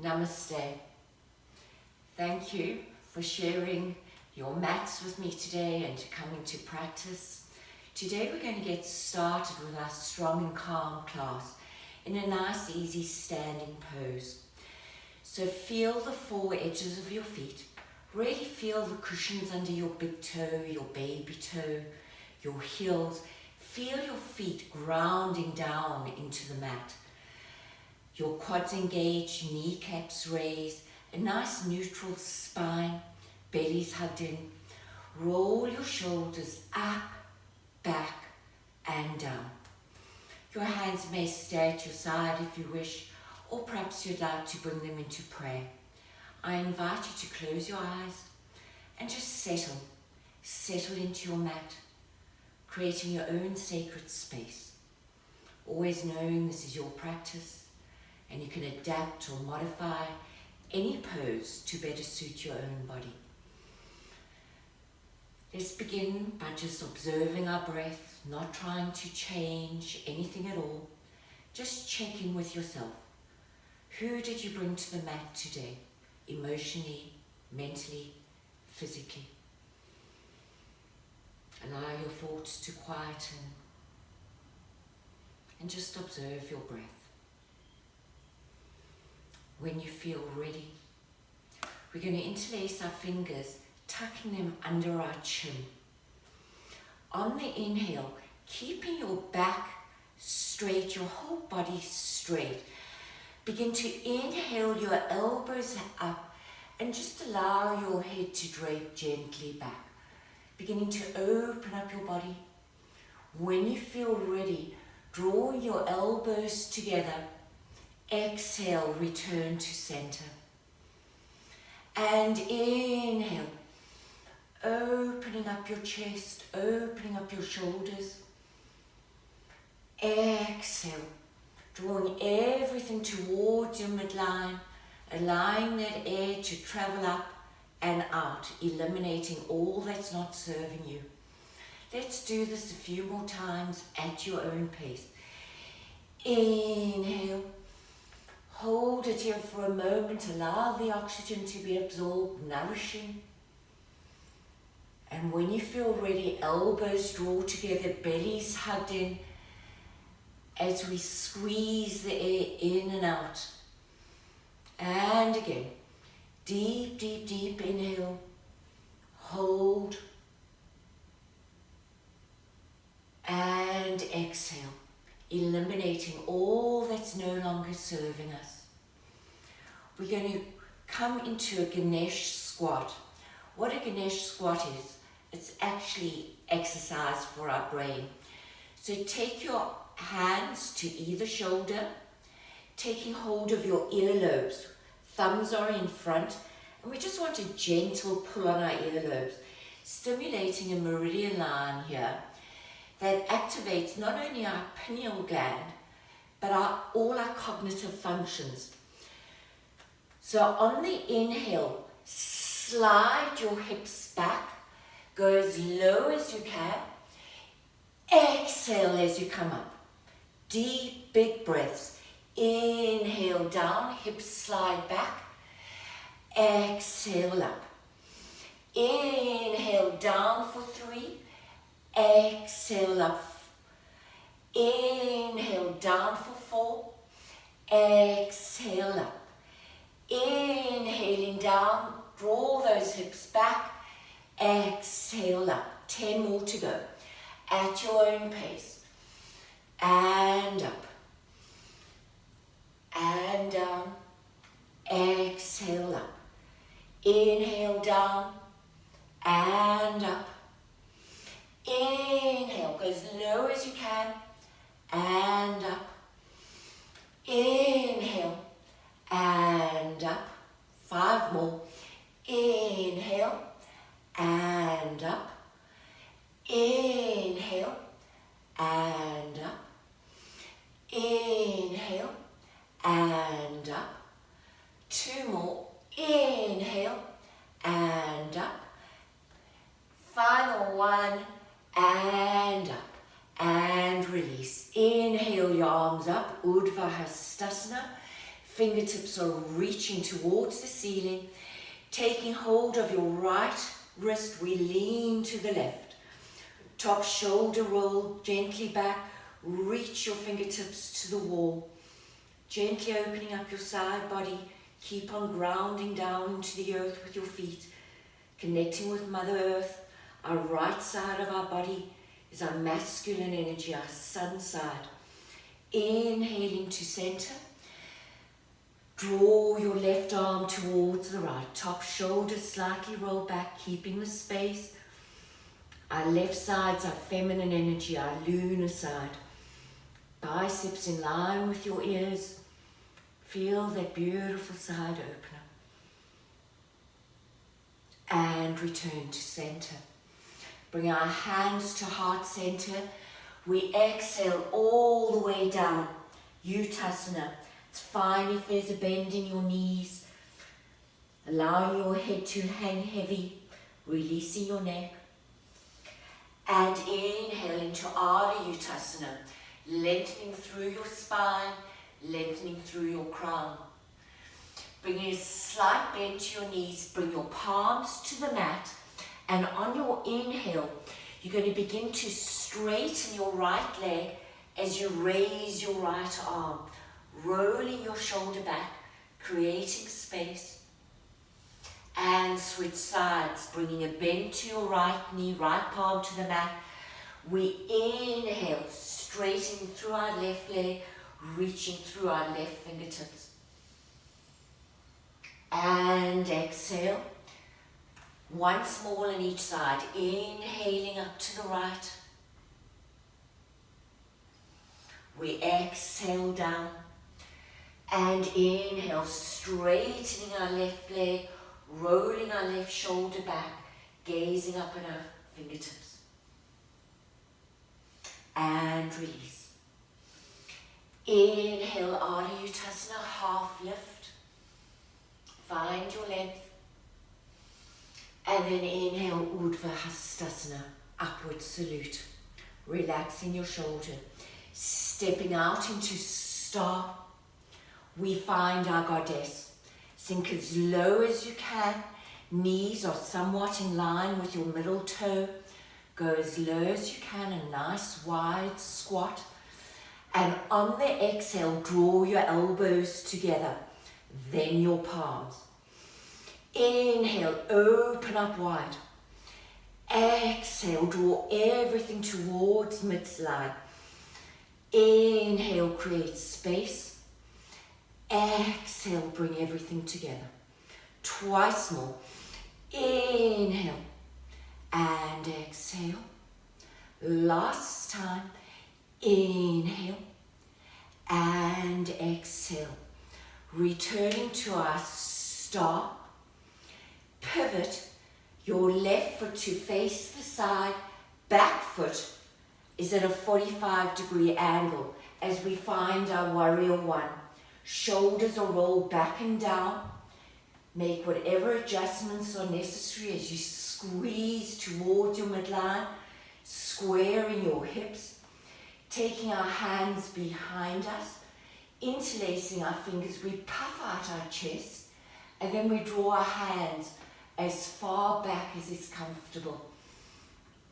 Namaste. Thank you for sharing your mats with me today and coming to practice. Today we're going to get started with our strong and calm class in a nice easy standing pose. So feel the four edges of your feet. Really feel the cushions under your big toe, your baby toe, your heels. Feel your feet grounding down into the mat. Your quads engaged, kneecaps raised, a nice neutral spine, belly's hugged in. Roll your shoulders up, back and down. Your hands may stay at your side if you wish, or perhaps you'd like to bring them into prayer. I invite you to close your eyes and just settle into your mat, creating your own sacred space. Always knowing this is your practice and you can adapt or modify any pose to better suit your own body. Let's begin by just observing our breath, not trying to change anything at all. Just check in with yourself. Who did you bring to the mat today? Emotionally, mentally, physically. Allow your thoughts to quieten and just observe your breath. When you feel ready, we're going to interlace our fingers, tucking them under our chin. On the inhale, keeping your back straight, your whole body straight. Begin to inhale your elbows up and just allow your head to drape gently back. Beginning to open up your body. When you feel ready, draw your elbows together. Exhale, return to center. And inhale, opening up your chest, opening up your shoulders. Exhale, drawing everything towards your midline, allowing that air to travel up and out, eliminating all that's not serving you. Let's do this a few more times at your own pace. Inhale. Hold it here for a moment, allow the oxygen to be absorbed, nourishing. And when you feel ready, elbows draw together, bellies hugged in, as we squeeze the air in and out. And again, deep, deep, deep inhale, hold, and exhale. Eliminating all that's no longer serving us. We're going to come into a Ganesh squat. What a Ganesh squat is, it's actually exercise for our brain. So take your hands to either shoulder, taking hold of your earlobes. Thumbs are in front, and we just want a gentle pull on our earlobes, stimulating a meridian line here that activates not only our pineal gland, but all our cognitive functions. So on the inhale, slide your hips back, go as low as you can. Exhale as you come up. Deep, big breaths. Inhale down, hips slide back. Exhale up. Inhale down for 3. Exhale up. Inhale down for 4. Exhale up. Inhaling down, draw those hips back. Exhale up. 10 more to go. At your own pace. And up. And down. Exhale up. Inhale down. And up. Inhale, go as low as you can, and up. Inhale, and up. 5 more. Inhale, and up. Inhale, and up. Inhale, and up. 2 more. Inhale, and up. Final 1. And up and release. Inhale your arms up, Urdhva Hastasana. Fingertips are reaching towards the ceiling. Taking hold of your right wrist, we lean to the left. Top shoulder roll gently back. Reach your fingertips to the wall. Gently opening up your side body. Keep on grounding down into the earth with your feet. Connecting with Mother Earth. Our right side of our body is our masculine energy, our sun side. Inhaling to center. Draw your left arm towards the right. Top shoulder slightly roll back, keeping the space. Our left side's our feminine energy, our lunar side. Biceps in line with your ears. Feel that beautiful side open up. And return to center. Bring our hands to heart center. We exhale all the way down. Uttasana. It's fine if there's a bend in your knees. Allowing your head to hang heavy. Releasing your neck. And inhale into Ardha Uttasana. Lengthening through your spine. Lengthening through your crown. Bringing a slight bend to your knees. Bring your palms to the mat. And on your inhale, you're going to begin to straighten your right leg as you raise your right arm. Rolling your shoulder back, creating space. And switch sides, bringing a bend to your right knee, right palm to the mat. We inhale, straightening through our left leg, reaching through our left fingertips. And exhale. Once more on each side, inhaling up to the right. We exhale down. And inhale, straightening our left leg, rolling our left shoulder back, gazing up at our fingertips. And release. Inhale, Ardha Uttasana, half lift. Find your length. And then inhale, Urdhva Hastasana, upward salute. Relaxing your shoulder. Stepping out into star. We find our goddess. Sink as low as you can. Knees are somewhat in line with your middle toe. Go as low as you can, a nice wide squat. And on the exhale, draw your elbows together. Then your palms. Inhale, open up wide. Exhale, draw everything towards midline. Inhale, create space. Exhale, bring everything together. Twice more. Inhale and exhale. Last time. Inhale and exhale. Returning to our star. Pivot your left foot to face the side. Back foot is at a 45-degree angle as we find our warrior one. Shoulders are rolled back and down. Make whatever adjustments are necessary as you squeeze towards your midline, squaring your hips, taking our hands behind us, interlacing our fingers. We puff out our chest and then we draw our hands as far back as is comfortable.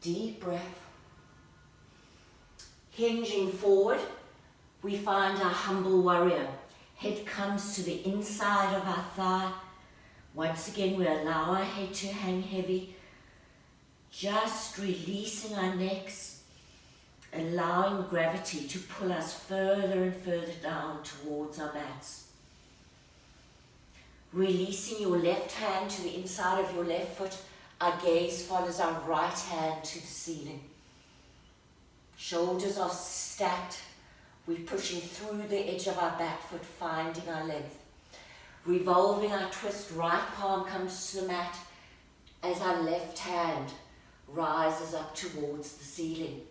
Deep breath. Hinging forward, we find our humble warrior. Head comes to the inside of our thigh. Once again, we allow our head to hang heavy. Just releasing our necks, allowing gravity to pull us further and further down towards our mats. Releasing your left hand to the inside of your left foot, our gaze follows our right hand to the ceiling. Shoulders are stacked. We're pushing through the edge of our back foot, finding our length. Revolving our twist, right palm comes to the mat as our left hand rises up towards the ceiling.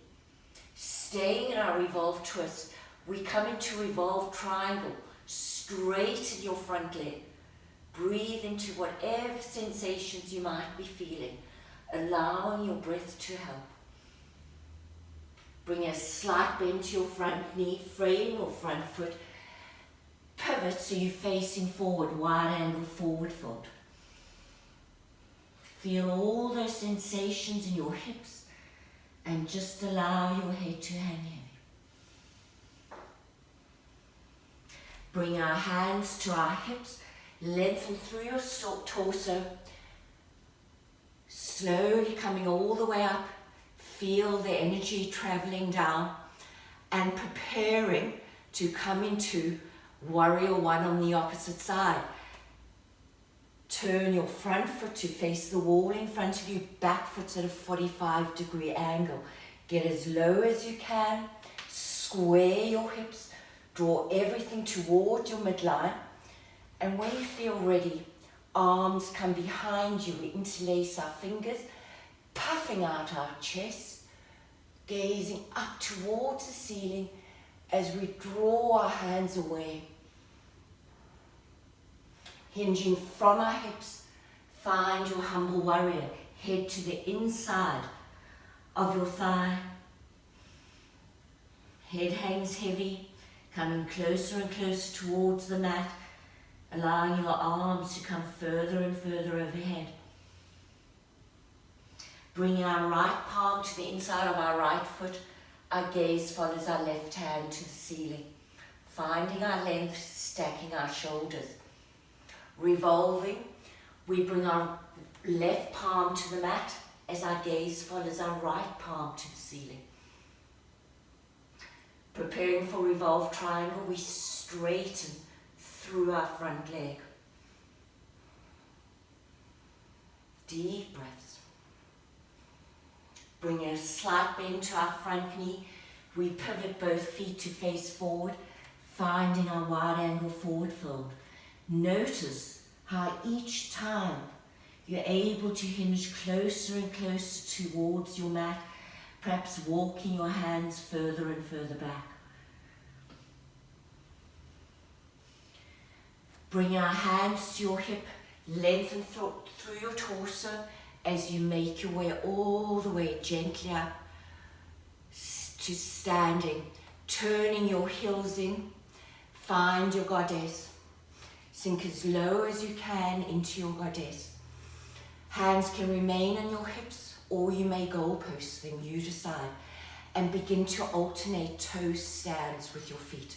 Staying in our revolved twist, we come into revolved triangle. Straighten your front leg. Breathe into whatever sensations you might be feeling, allowing your breath to help. Bring a slight bend to your front knee, frame your front foot. Pivot so you're facing forward, wide angle forward fold. Feel all those sensations in your hips and just allow your head to hang heavy. Bring our hands to our hips, lengthen through your torso, slowly coming all the way up. Feel the energy traveling down and preparing to come into warrior one on the opposite side. Turn your front foot to face the wall in front of you, back foot's at a 45-degree angle. Get as low as you can, square your hips, draw everything towards your midline, and when you feel ready, arms come behind you, we interlace our fingers, puffing out our chest, gazing up towards the ceiling as we draw our hands away. Hinging from our hips, find your humble warrior. Head to the inside of your thigh. Head hangs heavy, coming closer and closer towards the mat, allowing your arms to come further and further overhead. Bring our right palm to the inside of our right foot. Our gaze follows our left hand to the ceiling. Finding our length, stacking our shoulders. Revolving, we bring our left palm to the mat as our gaze follows our right palm to the ceiling. Preparing for revolve triangle, we straighten through our front leg. Deep breaths. Bring a slight bend to our front knee. We pivot both feet to face forward, finding our wide angle forward fold. Notice how each time you're able to hinge closer and closer towards your mat, perhaps walking your hands further and further back. Bring our hands to your hip, lengthen through your torso as you make your way all the way gently up to standing, turning your heels in, find your goddess. Sink as low as you can into your goddess. Hands can remain on your hips or you may goalpost them, you decide. And begin to alternate toe stands with your feet.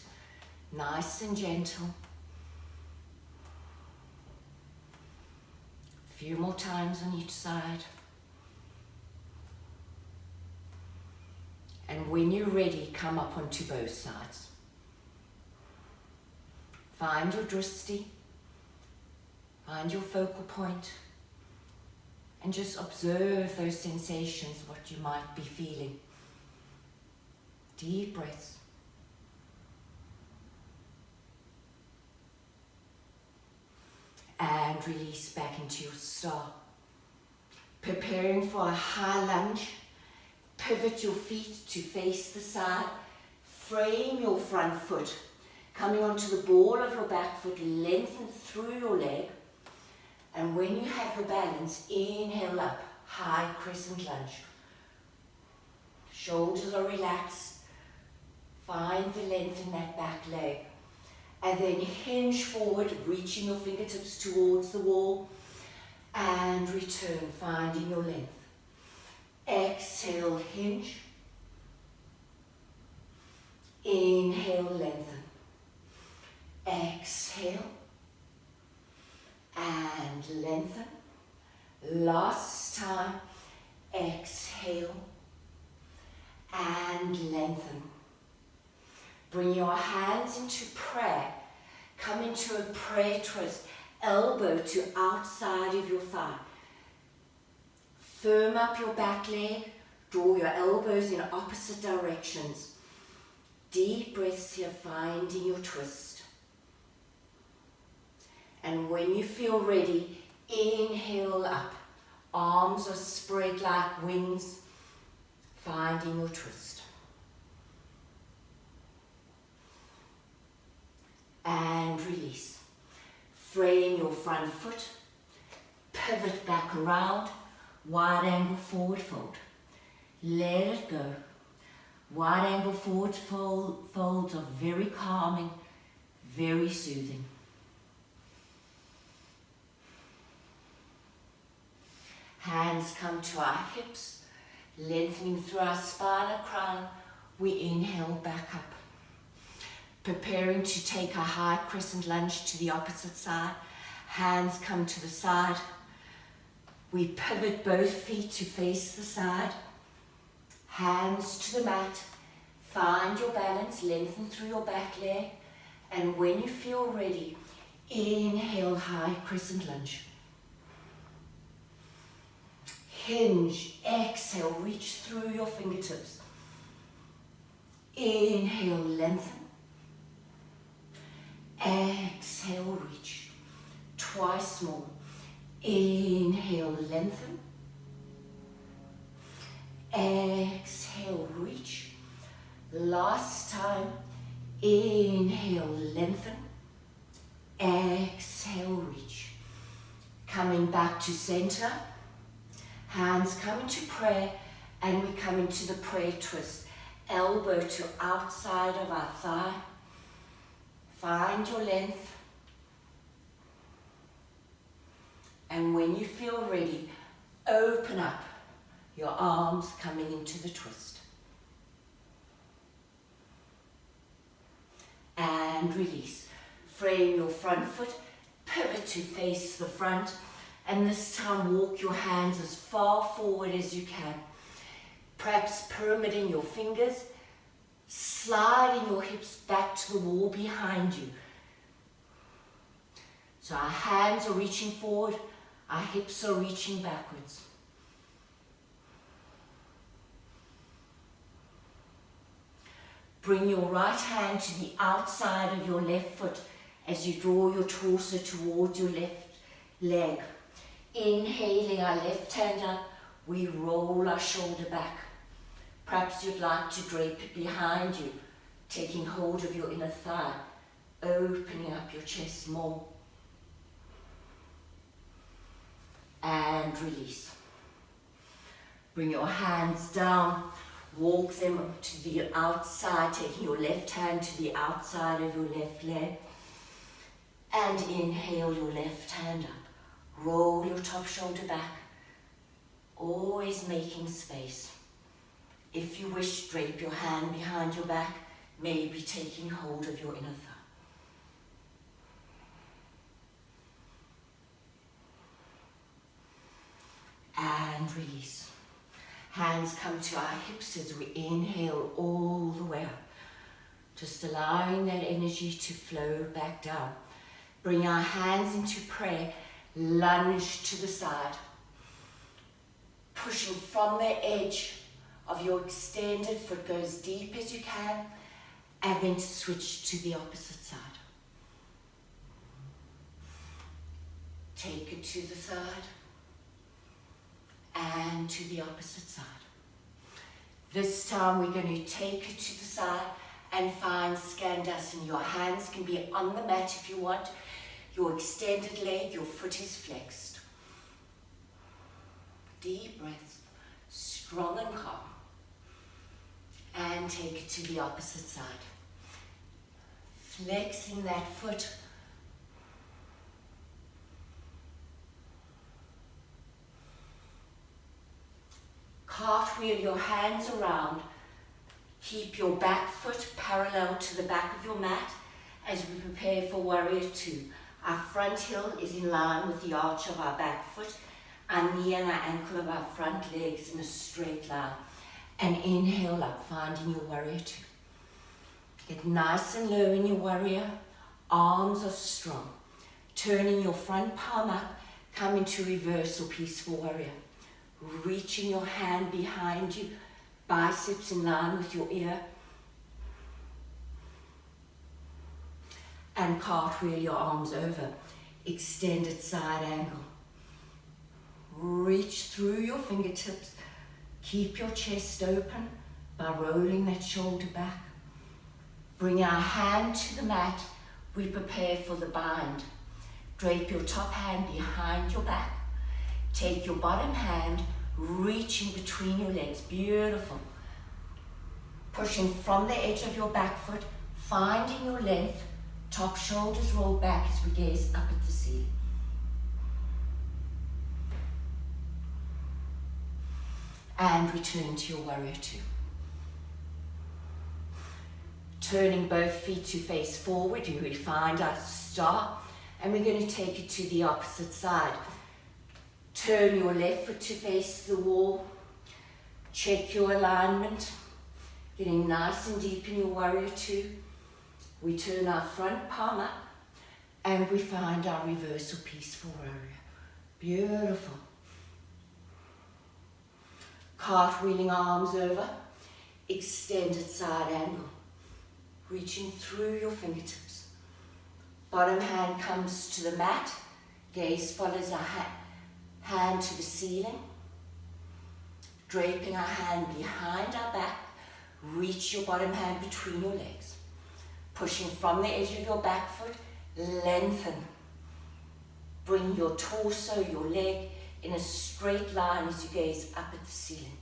Nice and gentle. A few more times on each side. And when you're ready, come up onto both sides. Find your drishti, find your focal point, and just observe those sensations, what you might be feeling. Deep breaths. And release back into your star. Preparing for a high lunge, pivot your feet to face the side, frame your front foot. Coming onto the ball of your back foot, lengthen through your leg. And when you have your balance, inhale up, high crescent lunge. Shoulders are relaxed. Find the length in that back leg. And then hinge forward, reaching your fingertips towards the wall. And return, finding your length. Exhale, hinge. Inhale, lengthen. Exhale and lengthen. Last time, exhale and lengthen. Bring your hands into prayer. Come into a prayer twist. Elbow to outside of your thigh. Firm up your back leg. Draw your elbows in opposite directions. Deep breaths here, finding your twist. And when you feel ready, inhale up. Arms are spread like wings, finding your twist. And release. Frame your front foot, pivot back around, wide angle forward fold. Let it go. Wide angle forward folds are very calming, very soothing. Hands come to our hips, lengthening through our spinal crown. We inhale back up. Preparing to take a high crescent lunge to the opposite side. Hands come to the side. We pivot both feet to face the side. Hands to the mat. Find your balance, lengthen through your back leg. And when you feel ready, inhale, high crescent lunge. Hinge, exhale, reach through your fingertips. Inhale, lengthen. Exhale, reach. Twice more. Inhale, lengthen. Exhale, reach. Last time. Inhale, lengthen. Exhale, reach. Coming back to center. Hands come into prayer, and we come into the prayer twist. Elbow to outside of our thigh. Find your length. And when you feel ready, open up your arms coming into the twist. And release. Frame your front foot, pivot to face the front, and this time walk your hands as far forward as you can. Perhaps pyramiding your fingers, sliding your hips back to the wall behind you. So our hands are reaching forward, our hips are reaching backwards. Bring your right hand to the outside of your left foot as you draw your torso towards your left leg. Inhaling our left hand up, we roll our shoulder back. Perhaps you'd like to drape it behind you, taking hold of your inner thigh, opening up your chest more. And release. Bring your hands down, walk them to the outside, taking your left hand to the outside of your left leg. And inhale your left hand up. Roll your top shoulder back, always making space. If you wish, drape your hand behind your back, maybe taking hold of your inner thigh. And release. Hands come to our hips as we inhale all the way up. Just allowing that energy to flow back down. Bring our hands into prayer. Lunge to the side, pushing from the edge of your extended foot, go as deep as you can, and then switch to the opposite side. Take it to the side, and to the opposite side. This time we're going to take it to the side and find Skandasana. Your hands can be on the mat if you want. Your extended leg, your foot is flexed. Deep breaths, strong and calm. And take it to the opposite side. Flexing that foot. Cartwheel your hands around. Keep your back foot parallel to the back of your mat as we prepare for Warrior Two. Our front heel is in line with the arch of our back foot, our knee and our ankle of our front legs in a straight line. And inhale up, finding your Warrior Two. Get nice and low in your Warrior. Arms are strong. Turning your front palm up, come into reverse or Peaceful Warrior. Reaching your hand behind you, biceps in line with your ear. And cartwheel your arms over, extended side angle. Reach through your fingertips. Keep your chest open by rolling that shoulder back. Bring our hand to the mat. We prepare for the bind. Drape your top hand behind your back. Take your bottom hand, reaching between your legs. Beautiful. Pushing from the edge of your back foot, finding your length. Top shoulders roll back as we gaze up at the ceiling. And return to your warrior two. Turning both feet to face forward, we find our star, and we're going to take it to the opposite side. Turn your left foot to face the wall. Check your alignment, getting nice and deep in your warrior two. We turn our front palm up, and we find our reversal peaceful warrior. Beautiful. Cartwheeling arms over, extended side angle, reaching through your fingertips. Bottom hand comes to the mat, gaze follows our hand to the ceiling. Draping our hand behind our back, reach your bottom hand between your legs. Pushing from the edge of your back foot, lengthen. Bring your torso, your leg in a straight line as you gaze up at the ceiling.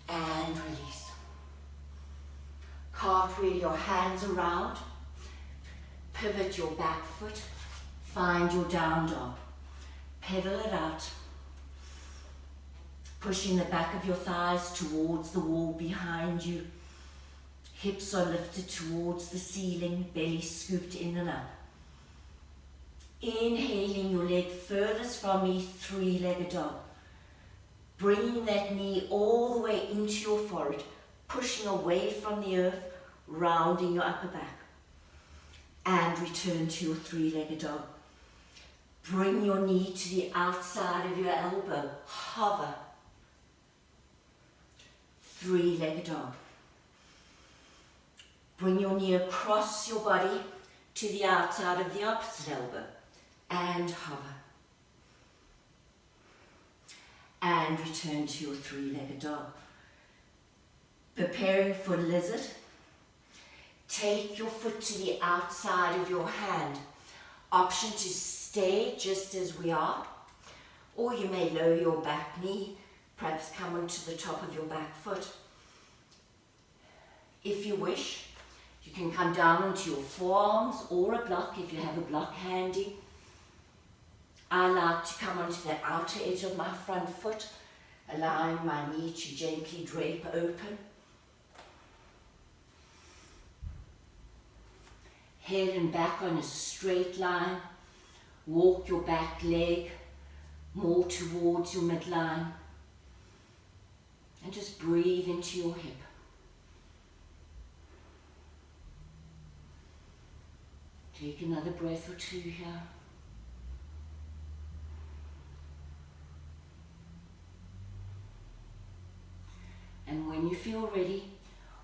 And release. Cartwheel your hands around. Pivot your back foot. Find your down dog. Pedal it out. Pushing the back of your thighs towards the wall behind you. Hips are lifted towards the ceiling, belly scooped in and up. Inhaling your leg furthest from me, three-legged dog. Bringing that knee all the way into your forehead, pushing away from the earth, rounding your upper back. And return to your three-legged dog. Bring your knee to the outside of your elbow. Hover. Three-legged dog. Bring your knee across your body to the outside of the opposite elbow. And hover. And return to your three-legged dog. Preparing for lizard. Take your foot to the outside of your hand. Option to stay just as we are, or you may lower your back knee, perhaps come onto the top of your back foot. If you wish, you can come down onto your forearms or a block if you have a block handy. I like to come onto the outer edge of my front foot, allowing my knee to gently drape open. Head and back on a straight line. Walk your back leg more towards your midline. And just breathe into your hip. Take another breath or two here. And when you feel ready,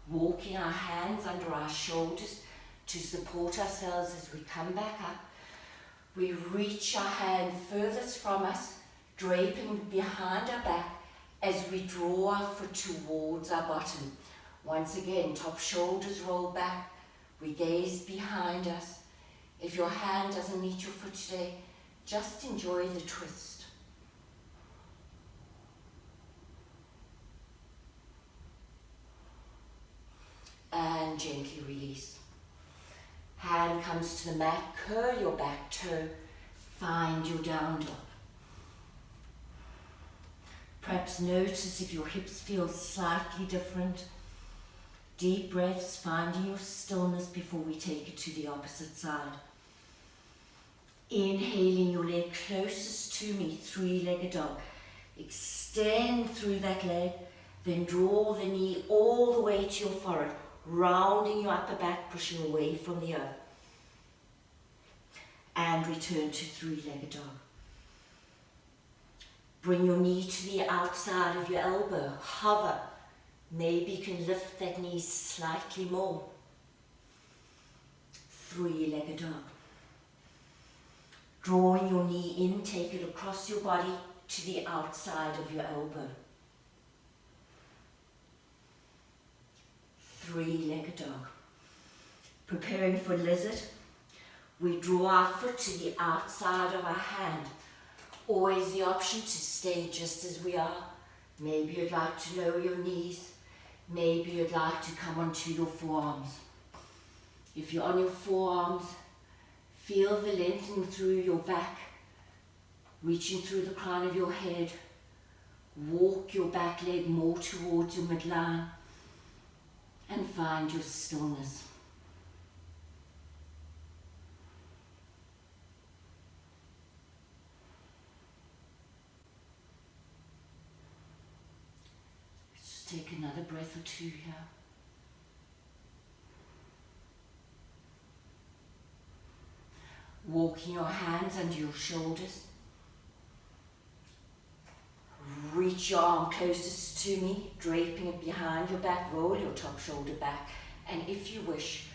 walking our hands under our shoulders to support ourselves as we come back up. We reach our hand furthest from us, draping behind our back as we draw our foot towards our bottom. Once again, top shoulders roll back. We gaze behind us. If your hand doesn't meet your foot today, just enjoy the twist. And gently release. Hand comes to the mat, curl your back toe, find your down dog. Perhaps notice if your hips feel slightly different. Deep breaths, finding your stillness before we take it to the opposite side. Inhaling your leg closest to me, three-legged dog. Extend through that leg, then draw the knee all the way to your forehead, rounding your upper back, pushing away from the earth. And return to three-legged dog. Bring your knee to the outside of your elbow. Hover. Maybe you can lift that knee slightly more. Three-legged dog. Drawing your knee in, take it across your body to the outside of your elbow. Three-legged dog. Preparing for lizard, we draw our foot to the outside of our hand. Always the option to stay just as we are. Maybe you'd like to lower your knees. Maybe you'd like to come onto your forearms. If you're on your forearms, feel the lengthening through your back, reaching through the crown of your head. Walk your back leg more towards your midline and find your stillness. Let's just take another breath or two here. Walking your hands under your shoulders. Reach your arm closest to me, draping it behind your back, roll your top shoulder back, and if you wish,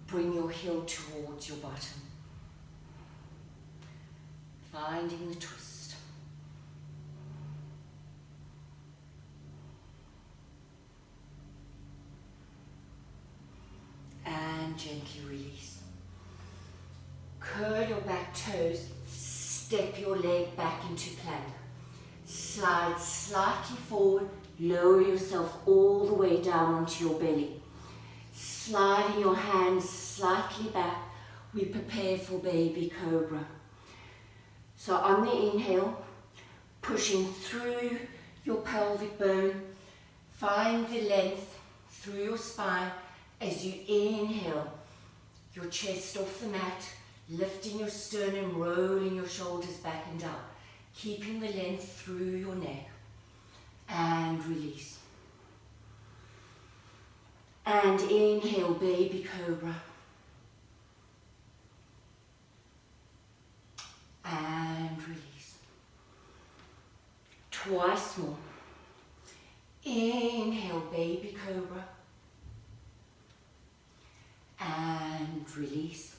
bring your heel towards your bottom. Finding the twist. And gently release. Curl your back toes, step your leg back into plank. Slide slightly forward, lower yourself all the way down onto your belly. Sliding your hands slightly back, we prepare for baby cobra. So on the inhale, pushing through your pelvic bone, find the length through your spine as you inhale, your chest off the mat, lifting your sternum, rolling your shoulders back and down. Keeping the length through your neck, and release. And inhale, baby cobra. And release. Twice more. Inhale, baby cobra. And release.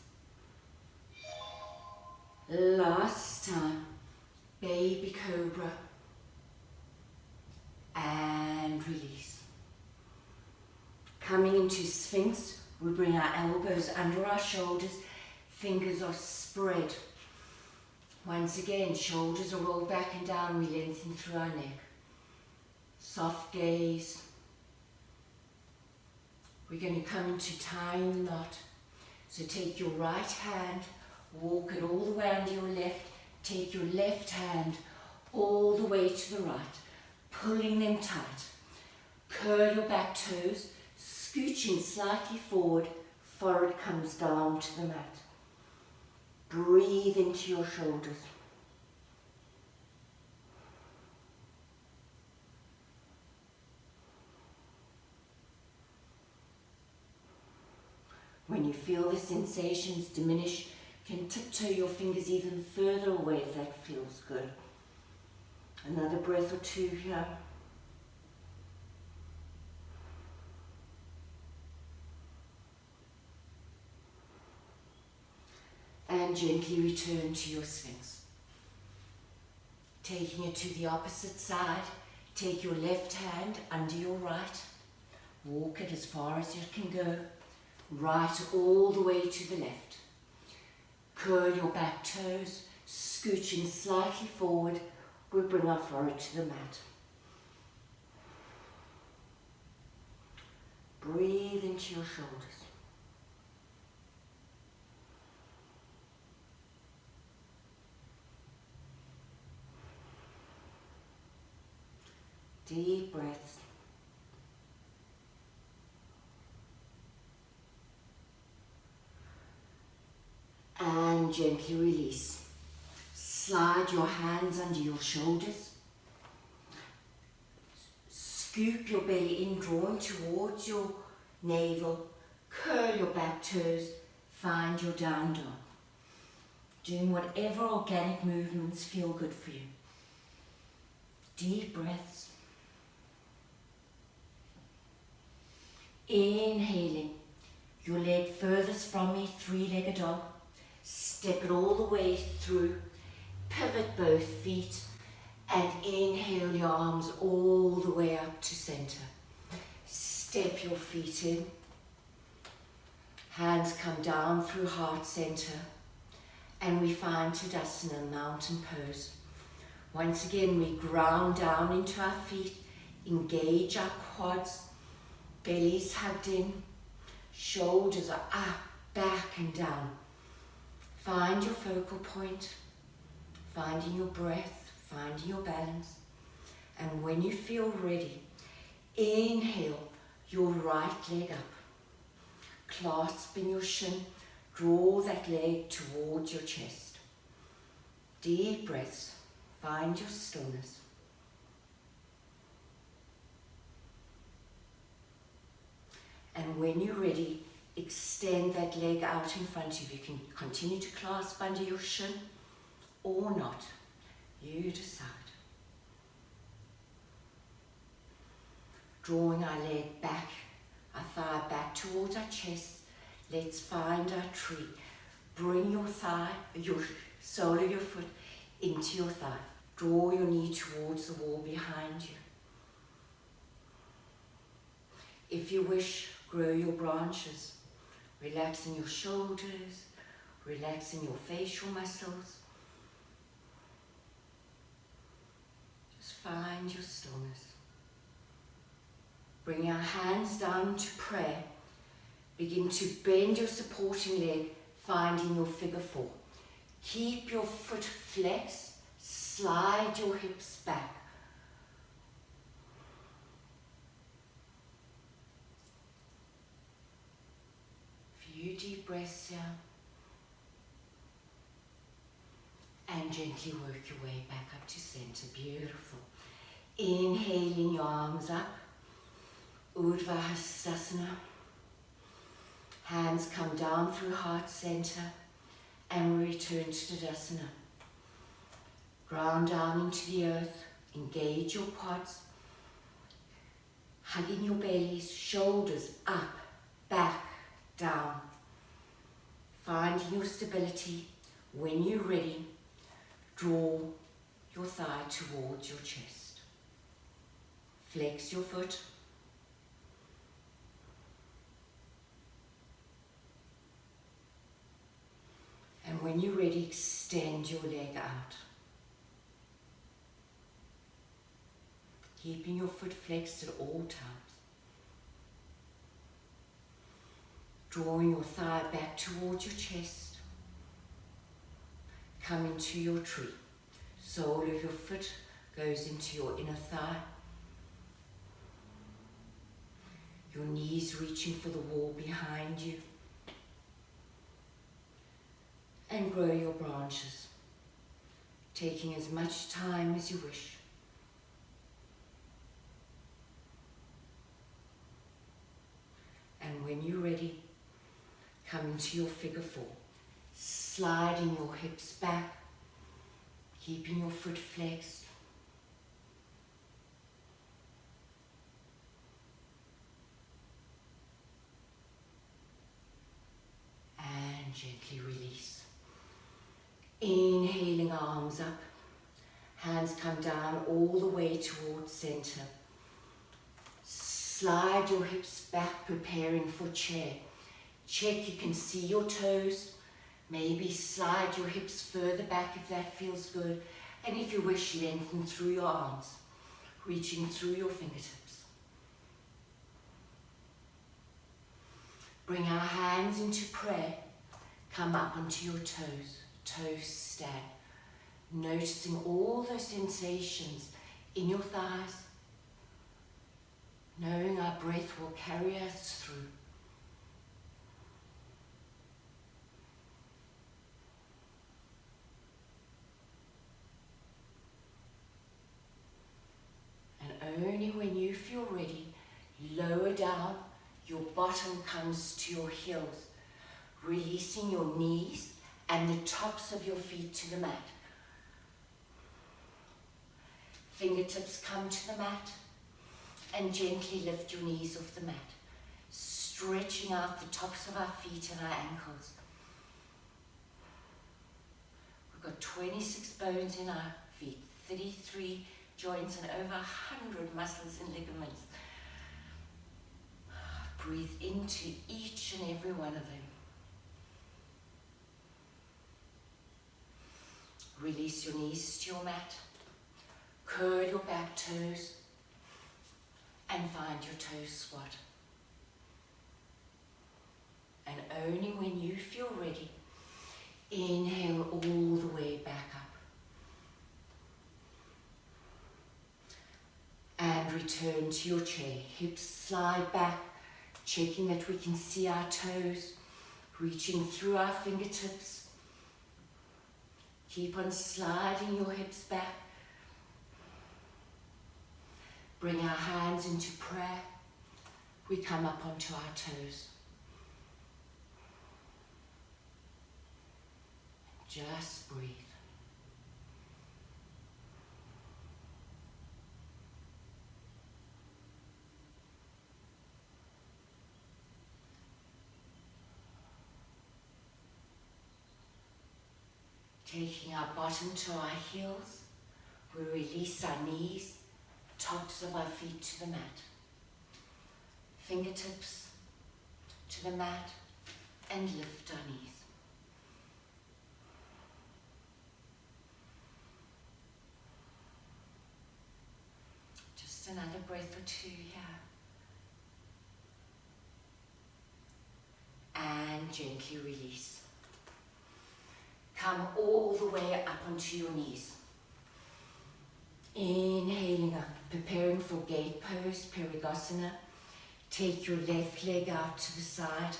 Last time. Baby cobra, and release. Coming into Sphinx, we bring our elbows under our shoulders, fingers are spread. Once again, shoulders are rolled back and down, we lengthen through our neck. Soft gaze. We're going to come into tying the knot. So take your right hand, walk it all the way under your left. Take your left hand all the way to the right, pulling them tight. Curl your back toes, scooching slightly forward, forehead comes down to the mat. Breathe into your shoulders. When you feel the sensations diminish, you can tiptoe your fingers even further away if that feels good. Another breath or two here. And gently return to your Sphinx. Taking it to the opposite side, take your left hand under your right. Walk it as far as you can go. Right all the way to the left. Curl your back toes, scooching slightly forward, we bring our forehead to the mat. Breathe into your shoulders. Deep breaths. And gently release. Slide your hands under your shoulders. Scoop your belly in, drawing towards your navel. Curl your back toes. Find your down dog. Doing whatever organic movements feel good for you. Deep breaths. Inhaling. Your leg furthest from me, three-legged dog. Step it all the way through, pivot both feet, and inhale your arms all the way up to center. Step your feet in. Hands come down through heart center, and we find Tadasana, mountain pose. Once again, we ground down into our feet, engage our quads, Belly's hugged in, shoulders are up, back and down. Find your focal point, finding your breath, finding your balance. And when you feel ready, inhale your right leg up. Clasping your shin, draw that leg towards your chest. Deep breaths, find your stillness. And when you're ready, extend that leg out in front of you. You can continue to clasp under your shin or not. You decide. Drawing our leg back, our thigh back towards our chest. Let's find our tree. Bring your thigh, your sole of your foot into your thigh. Draw your knee towards the wall behind you. If you wish, grow your branches, relaxing your shoulders, relaxing your facial muscles. Just find your stillness. Bring our hands down to prayer. Begin to bend your supporting leg, finding your figure four. Keep your foot flexed, slide your hips back. Few deep breaths here. And gently work your way back up to center. Beautiful. Inhaling your arms up. Urdhva Hastasana. Hands come down through heart center and return to Tadasana. Ground down into the earth. Engage your quads. Hugging your bellies, shoulders up, back, down. Finding your stability. When you're ready, draw your thigh towards your chest. Flex your foot. And when you're ready, extend your leg out. Keeping your foot flexed at all times. Drawing your thigh back towards your chest. Come into your tree. Sole of your foot goes into your inner thigh. Your knees reaching for the wall behind you. And grow your branches, taking as much time as you wish. And when you're ready, come into your figure four, sliding your hips back, keeping your foot flexed. And gently release. Inhaling, arms up, hands come down all the way towards center. Slide your hips back, preparing for chair. Check you can see your toes. Maybe slide your hips further back if that feels good. And if you wish, lengthen through your arms, reaching through your fingertips. Bring our hands into prayer. Come up onto your toes. Toes stand, noticing all those sensations in your thighs, knowing our breath will carry us through. And only when you feel ready, lower down, your bottom comes to your heels, releasing your knees and the tops of your feet to the mat. Fingertips come to the mat and gently lift your knees off the mat, stretching out the tops of our feet and our ankles. We've got 26 bones in our feet, 33 joints and over 100 muscles and ligaments. Breathe into each and every one of them. Release your knees to your mat. Curl your back toes and find your toe squat. only when you feel ready, inhale all the way back up. And return to your chair. Hips slide back, checking that we can see our toes, reaching through our fingertips. Keep on sliding your hips back. Bring our hands into prayer. We come up onto our toes. Just breathe. Taking our bottom to our heels, we release our knees, tops of our feet to the mat. Fingertips to the mat and lift our knees. Just another breath or two here. And gently release. Come all the way up onto your knees. Inhaling up, preparing for gate pose, Parigasana. Take your left leg out to the side.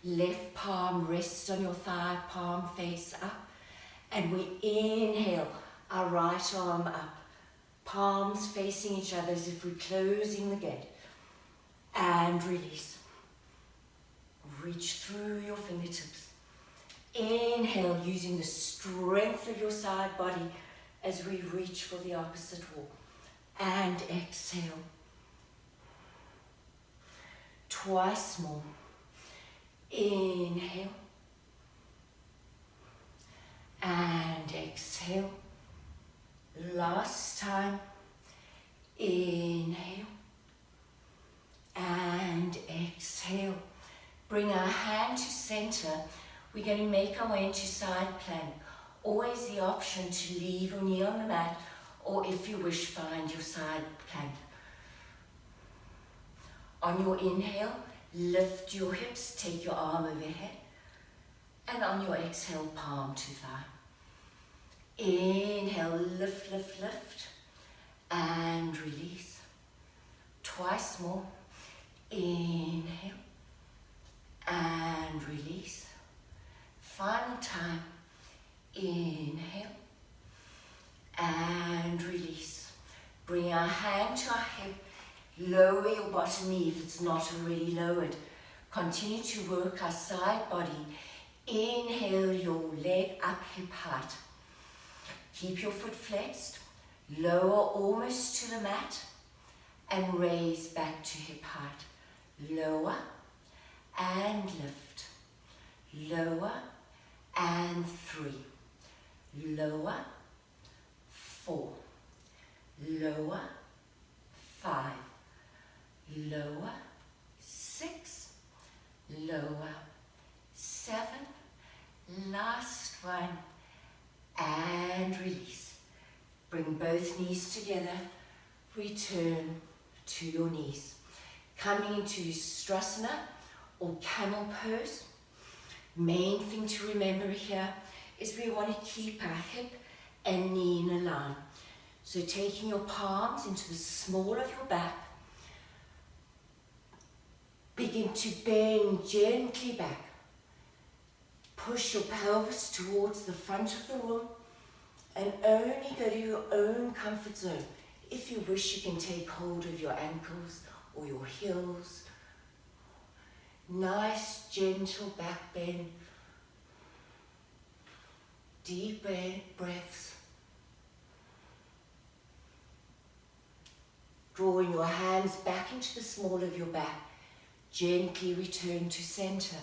Left palm rests on your thigh, palm face up. And we inhale, our right arm up. Palms facing each other as if we're closing the gate. And release. Reach through your fingertips. Inhale using the strength of your side body as we reach for the opposite wall. And exhale. Twice more. Inhale. And exhale. Last time. Inhale. And exhale. Bring our hand to center. We're going to make our way into side plank. Always the option to leave your knee on the mat, or if you wish, find your side plank. On your inhale, lift your hips, take your arm overhead, and on your exhale, palm to thigh. Inhale, lift, lift, lift, and release. Twice more. Inhale, and release. Final time. Inhale, and release. Bring our hand to our hip. Lower your bottom knee if it's not already lowered. Continue to work our side body. Inhale your leg up hip height. Keep your foot flexed. Lower almost to the mat and raise back to hip height. Lower and lift. Lower and 3. Lower, 4. Lower, 5. Lower, 6. Lower, 7. Last one. And release. Bring both knees together. Return to your knees. Coming into Ustrasana or camel pose. Main thing to remember here is we want to keep our hip and knee in a line. So taking your palms into the small of your back. Begin to bend gently back. Push your pelvis towards the front of the room and only go to your own comfort zone. If you wish, you can take hold of your ankles or your heels. Nice, gentle back bend. Deep breaths. Drawing your hands back into the small of your back. Gently return to center.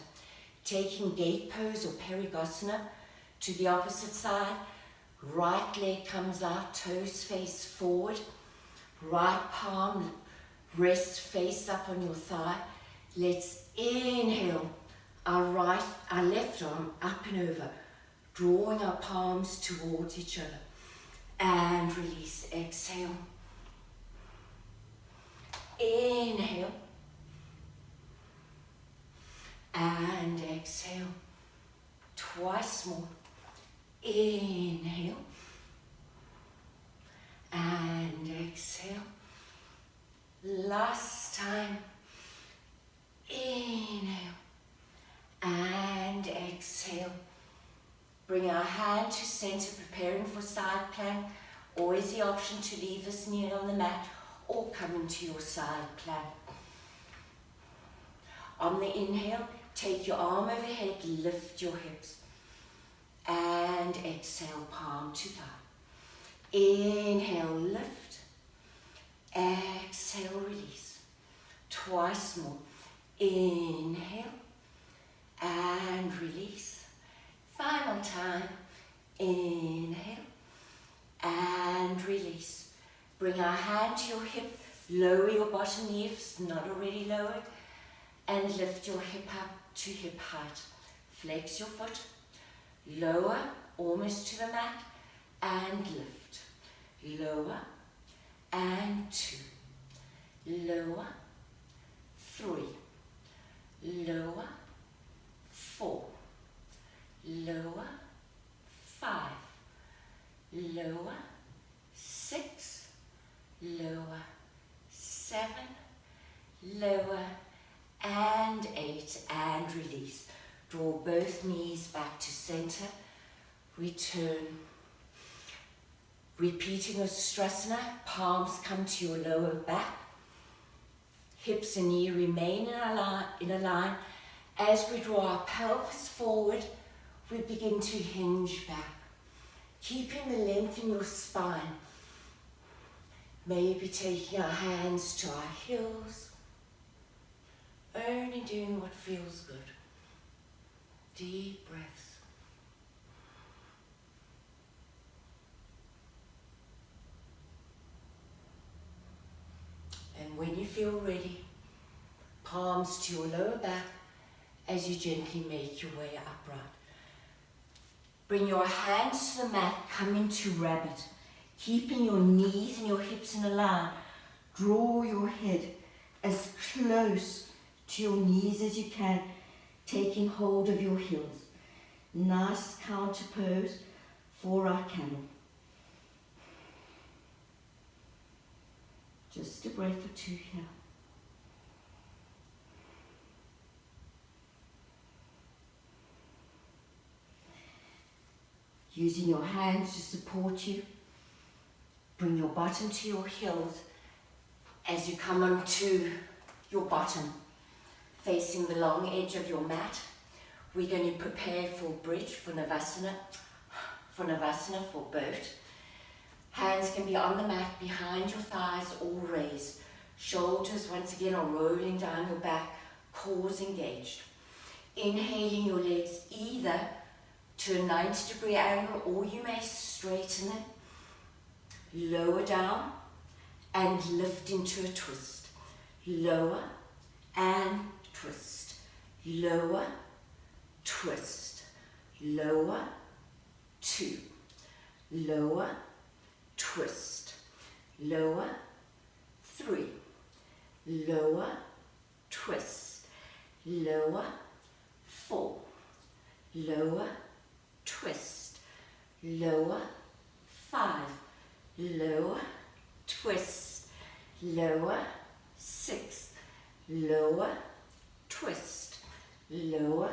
Taking gate pose or Parigasana to the opposite side. Right leg comes out, toes face forward. Right palm rests face up on your thigh. Let's inhale our left arm up and over, drawing our palms towards each other. And release, exhale. Inhale. exhale. Twice more. Inhale. And exhale. Last time. Inhale. And exhale. Bring our hand to center, preparing for side plank. Always the option to leave this knee on the mat or come into your side plank. On the inhale, take your arm overhead, lift your hips. And exhale, palm to thigh. Inhale, lift. Exhale, release. Twice more. Inhale and release. Final time. Inhale and release. Bring our hand to your hip. Lower your bottom knee if it's not already lowered. And lift your hip up to hip height. Flex your foot. Lower, almost to the mat. And lift. Lower and 2. Lower, 3. Lower, 4. Lower, 5. Lower, 6. Lower, 7. Lower, and 8. And release. Draw both knees back to center. Return. Repeating Ustrasana, palms come to your lower back. Hips and knee remain in a line. As we draw our pelvis forward, we begin to hinge back. Keeping the length in your spine. Maybe taking our hands to our heels. Only doing what feels good. Deep breaths. And when you feel ready, palms to your lower back as you gently make your way upright. Bring your hands to the mat, come into rabbit. Keeping your knees and your hips in a line. Draw your head as close to your knees as you can, taking hold of your heels. Nice counter pose for our camel. Just a breath or 2 here. Using your hands to support you, bring your bottom to your heels as you come onto your bottom, facing the long edge of your mat. We're going to prepare for bridge, for Navasana, for boat. Hands can be on the mat, behind your thighs or raised. Shoulders once again are rolling down your back, cores engaged. Inhaling your legs either to a 90-degree angle or you may straighten them. Lower down and lift into a twist. Lower and twist. Lower, twist. Lower, 2. Lower, twist. Lower, 3. Lower, twist. Lower, 4. Lower, twist. Lower, 5. Lower, twist. Lower, 6. Lower, twist. Lower,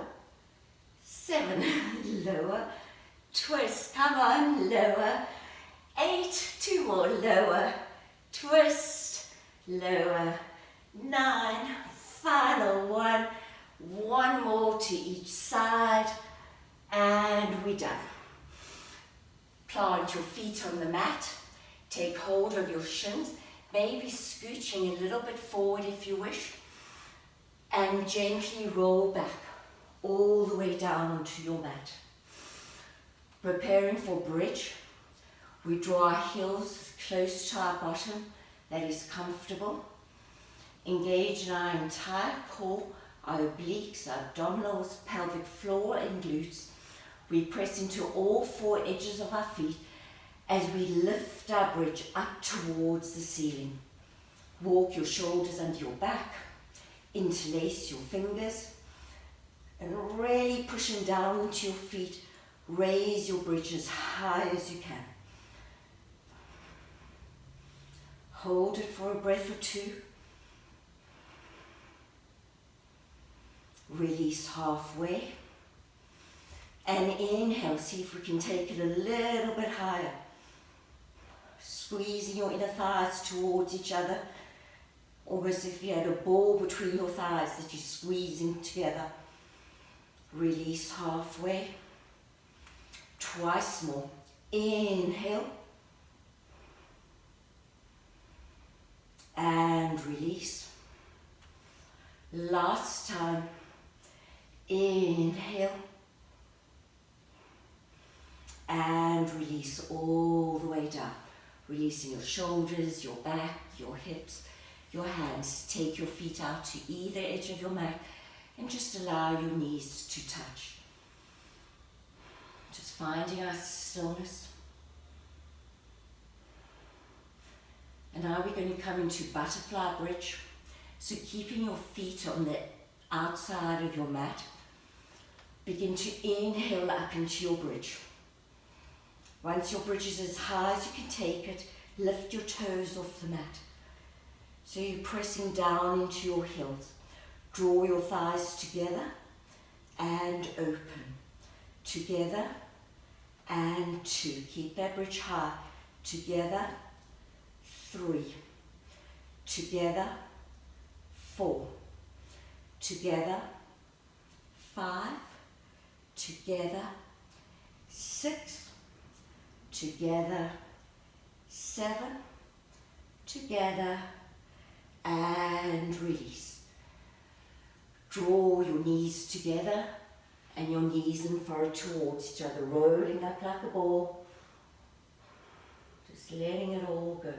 7. Lower, twist. Come on, lower. 8. 2 more. Lower, twist. Lower, 9. Final 1. 1 more to each side. And we're done. Plant your feet on the mat. Take hold of your shins. Maybe scooching a little bit forward if you wish. And gently roll back all the way down onto your mat. Preparing for bridge. We draw our heels close to our bottom. That is comfortable. Engage in our entire core, our obliques, our abdominals, pelvic floor and glutes. We press into all 4 edges of our feet as we lift our bridge up towards the ceiling. Walk your shoulders under your back, interlace your fingers, And really pushing down into your feet, raise your bridge as high as you can. Hold it for a breath or two. Release halfway. And inhale, see if we can take it a little bit higher. Squeezing your inner thighs towards each other. Almost if you had a ball between your thighs that you're squeezing together. Release halfway. Twice more. Inhale. And release. Last time. Inhale. And release all the way down. Releasing your shoulders, your back, your hips, your hands. Take your feet out to either edge of your mat and just allow your knees to touch. Just finding our stillness. And now we're going to come into butterfly bridge. So keeping your feet on the outside of your mat, begin to inhale up into your bridge. Once your bridge is as high as you can take it, lift your toes off the mat. So you're pressing down into your heels. Draw your thighs together and open. Together and 2. Keep that bridge high. Together, 3. Together, 4. Together, 5. Together, 6. Together, 7. Together, and release. Draw your knees together and your knees and forehead towards each other, rolling up like a ball. Just letting it all go.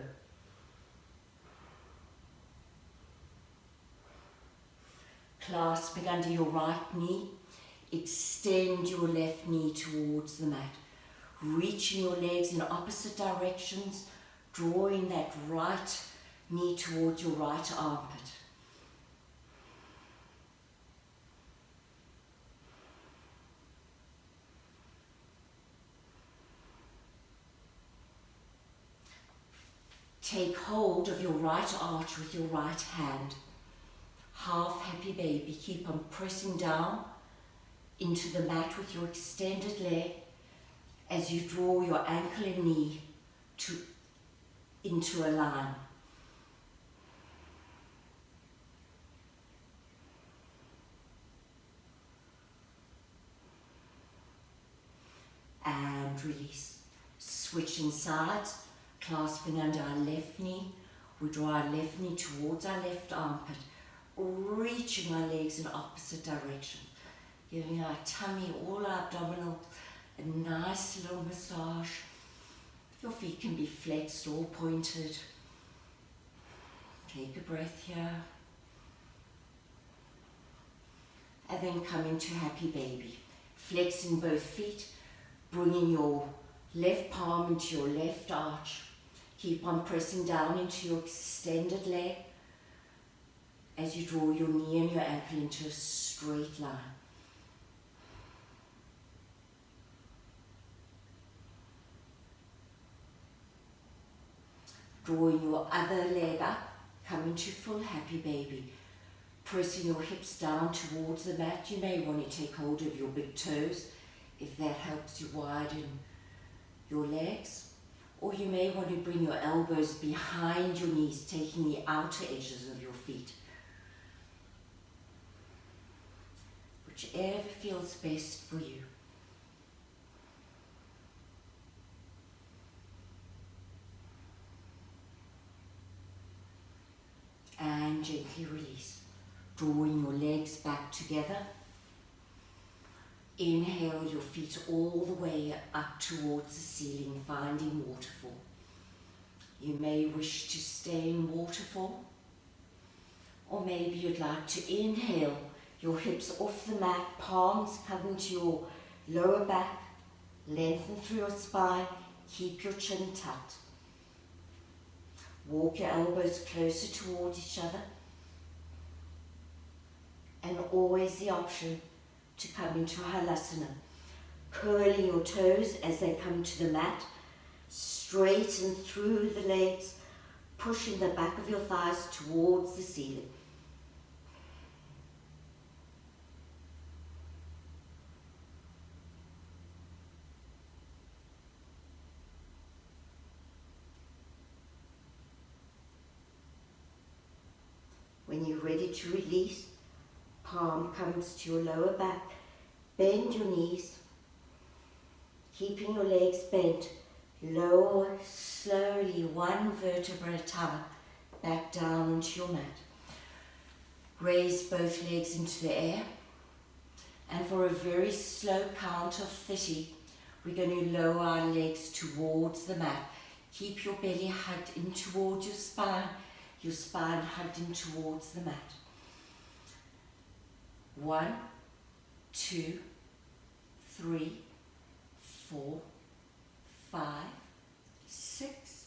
Clasping under your right knee, extend your left knee towards the mat. Reaching your legs in opposite directions, drawing that right knee towards your right armpit. Take hold of your right arch with your right hand. Half happy baby. Keep on pressing down into the mat with your extended leg as you draw your ankle and knee into a line. And release. Switching sides, clasping under our left knee. We draw our left knee towards our left armpit, reaching our legs in opposite direction, giving our tummy, all our abdominal, a nice little massage. Your feet can be flexed or pointed. Take a breath here. And then come into happy baby. Flexing both feet, bringing your left palm into your left arch. Keep on pressing down into your extended leg as you draw your knee and your ankle into a straight line. Drawing your other leg up, come into full happy baby. Pressing your hips down towards the mat. You may want to take hold of your big toes if that helps you widen your legs. Or you may want to bring your elbows behind your knees, taking the outer edges of your feet. Whichever feels best for you. And gently release, drawing your legs back together. Inhale your feet all the way up towards the ceiling, finding waterfall. You may wish to stay in waterfall, or maybe you'd like to inhale your hips off the mat, palms coming to your lower back, lengthen through your spine, keep your chin tucked. Walk your elbows closer towards each other. And always the option to come into Halasana. Curling your toes as they come to the mat. Straighten through the legs, pushing the back of your thighs towards the ceiling. When you're ready to release, palm comes to your lower back. Bend your knees, keeping your legs bent. Lower slowly, one vertebra at a time, back down into your mat. Raise both legs into the air. And for a very slow count of 30, we're going to lower our legs towards the mat. Keep your belly hugged in towards your spine hugged in towards the mat. 1, 2, 3, 4, 5, 6,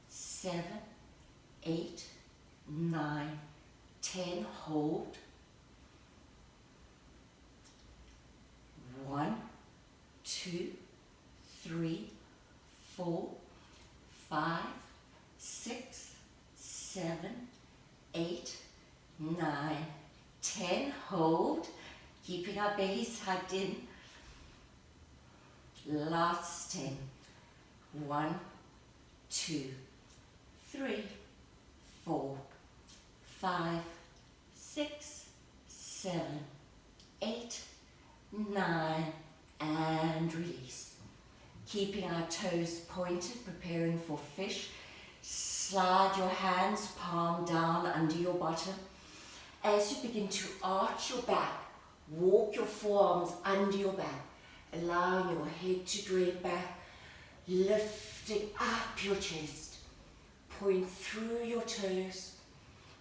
7, 8, 9, 10. Hold. 1, 2, 3, 4, 5, 6, 7, 8, 9, 10. Hold. Keeping our bellies hugged in. Last 10. 1, 2, 3, 4, 5, 6, 7, 8, 9, and release. Keeping our toes pointed, preparing for fish. Slide your hands palm down under your bottom. As you begin to arch your back, walk your forearms under your back, allowing your head to drape back, lifting up your chest. Point through your toes.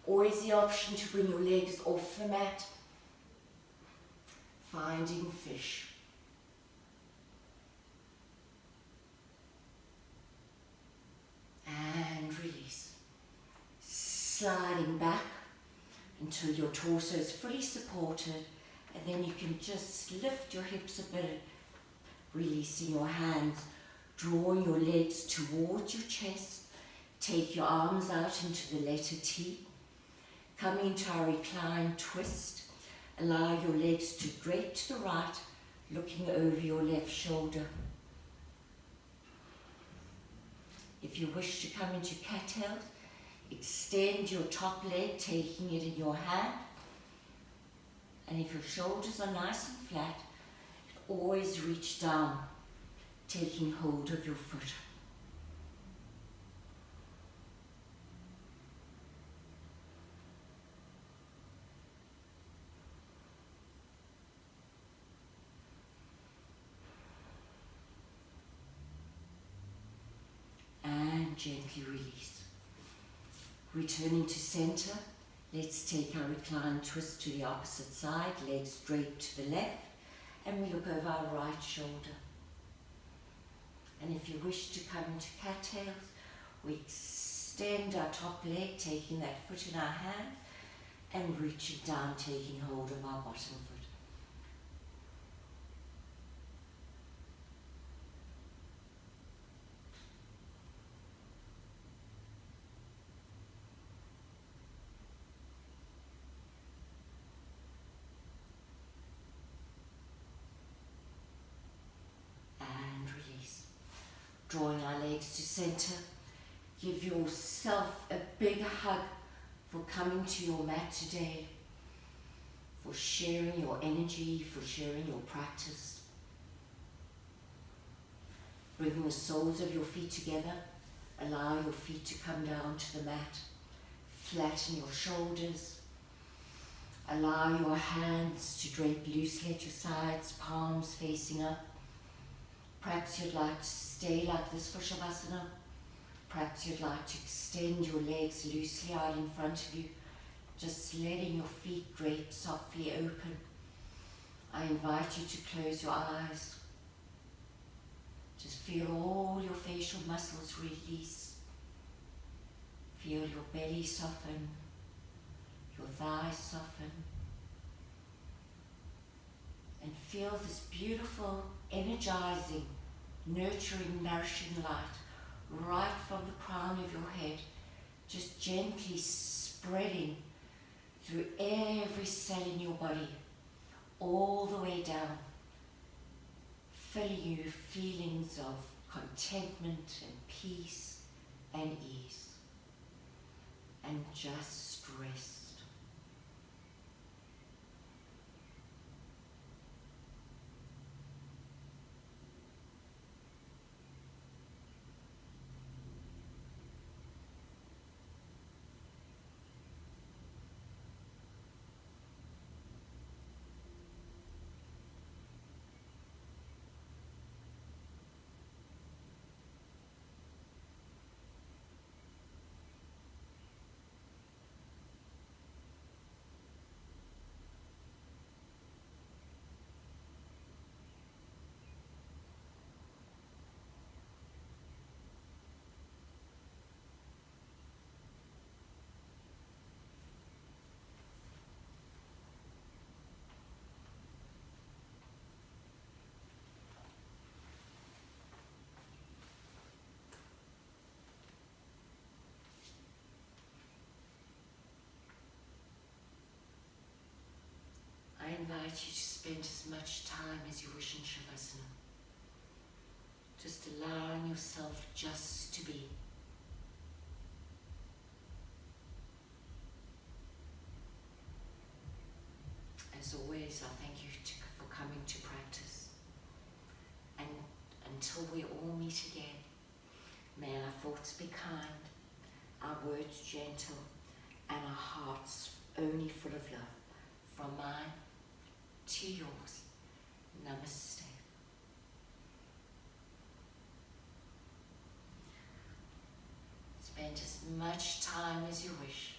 Always the option to bring your legs off the mat. Finding fish. And release. Sliding back until your torso is fully supported, and then you can just lift your hips a bit, releasing your hands, drawing your legs towards your chest. Take your arms out into the letter T. Coming into our recline twist. Allow your legs to drape to the right, looking over your left shoulder. If you wish to come into cattails, extend your top leg, taking it in your hand. And if your shoulders are nice and flat, always reach down, taking hold of your foot. And gently release. Returning to center, let's take our recline twist to the opposite side, legs draped to the left, and we look over our right shoulder. And if you wish to come into cattails, we extend our top leg, taking that foot in our hand, and reaching down, taking hold of our bottom foot. Drawing our legs to center. Give yourself a big hug for coming to your mat today, for sharing your energy, for sharing your practice. Bring the soles of your feet together. Allow your feet to come down to the mat. Flatten your shoulders. Allow your hands to drape loosely at your sides, palms facing up. Perhaps you'd like to stay like this for Shavasana. Perhaps you'd like to extend your legs loosely out in front of you, just letting your feet drape softly open. I invite you to close your eyes. Just feel all your facial muscles release. Feel your belly soften, your thighs soften, and feel this beautiful, energizing, nurturing, nourishing light right from the crown of your head, just gently spreading through every cell in your body, all the way down, filling you with feelings of contentment and peace and ease, and just rest. I invite you to spend as much time as you wish in Shavasana, just allowing yourself just to be. As always, I thank you for coming to practice, and until we all meet again, may our thoughts be kind, our words gentle, and our hearts only full of love. From mine to yours. Namaste. Spend as much time as you wish.